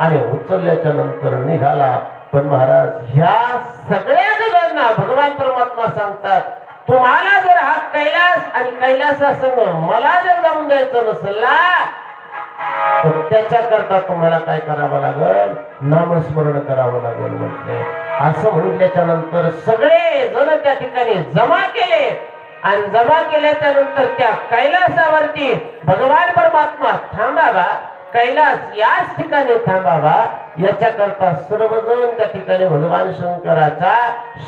आणि उचलल्याच्या नंतर निघाला. पण महाराज ह्या सगळ्या जणांना भगवान परमात्मा सांगतात, तुम्हाला जर हा कैलास आणि कैलासासंग मला जर जाऊन द्यायचं नसेल ना, तर त्याच्याकरता तुम्हाला काय करावं लागेल, नामस्मरण करावं लागेल म्हटले. असं म्हटल्याच्या नंतर सगळे जण त्या ठिकाणी जमा केले आणि जमा केल्याच्या नंतर त्या कैलासावरती भगवान परमात्मा थांबावा, कैलास याच ठिकाणी थांबावा याच्याकरता सर्वजण त्या ठिकाणी भगवान शंकराचा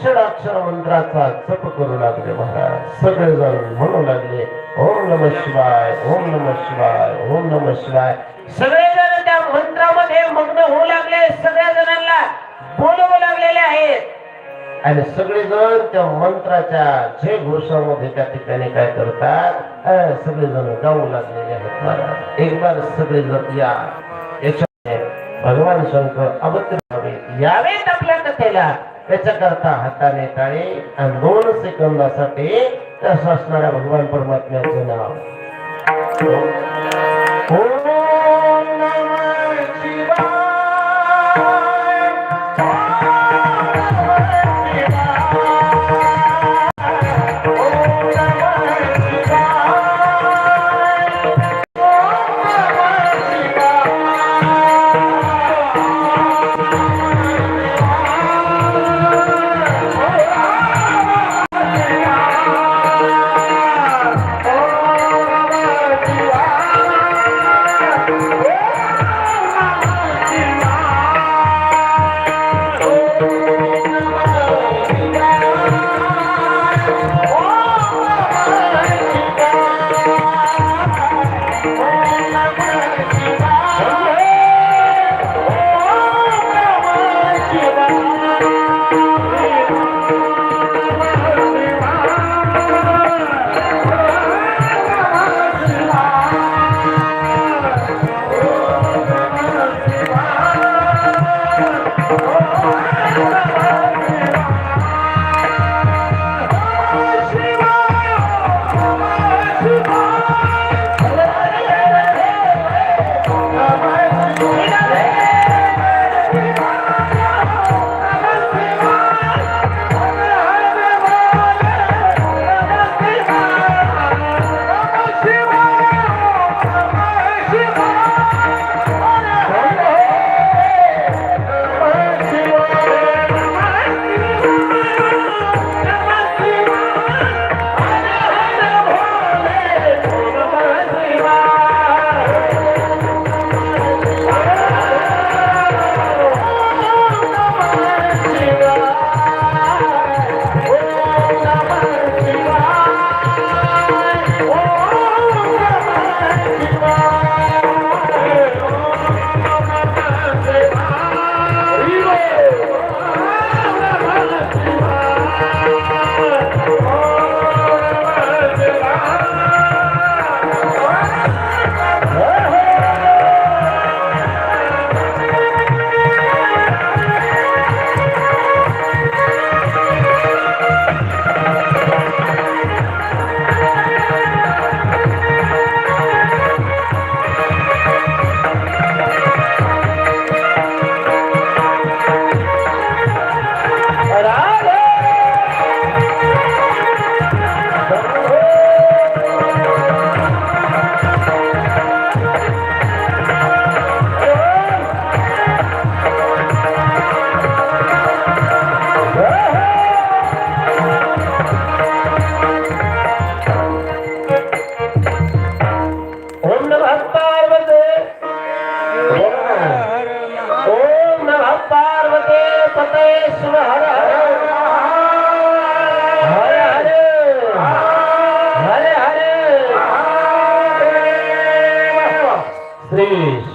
षडाक्षर मंत्राचा जप करू लागले. महाराज सगळेजण म्हणू लागले, ओम नमः शिवाय, ओम नमः शिवाय, ओम नमः शिवाय. सगळेजण त्या मंत्रामध्ये मग्न होऊ लागले, सगळ्या जणांना बोलवू लागलेले आहेत आणि सगळेजण त्या मंत्राच्या जय घोषामध्ये त्या ठिकाणी काय करतात, सगळेजण गाऊ लागलेले आहेत. महाराज एक बार सगळेजण या भगवान शंकर अवतरावे यावेत आपल्या कथेला, त्याच्याकरता हाताने टाळे आणि 2 सेकंदासाठी त्या असणाऱ्या भगवान परमात्म्याचे नाव ओम नमः शिवाय.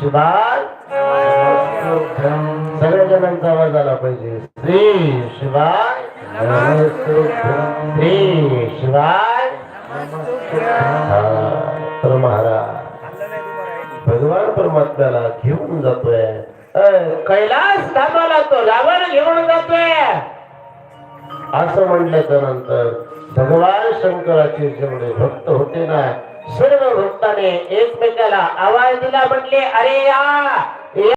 शिवाय सगळ्या जणांचा आवाज आला पाहिजे. श्री शिवाय, श्री शिवाय. तर महाराज भगवान परमात्म्याला घेऊन जातोय, कैलास धामाला तो रावण घेऊन जातोय. असं म्हटल्याच्या नंतर भगवान शंकराचे जेवढे भक्त होते ना, सर्व भक्ताने एकमेकाला आवाज दिला, म्हटले अरे या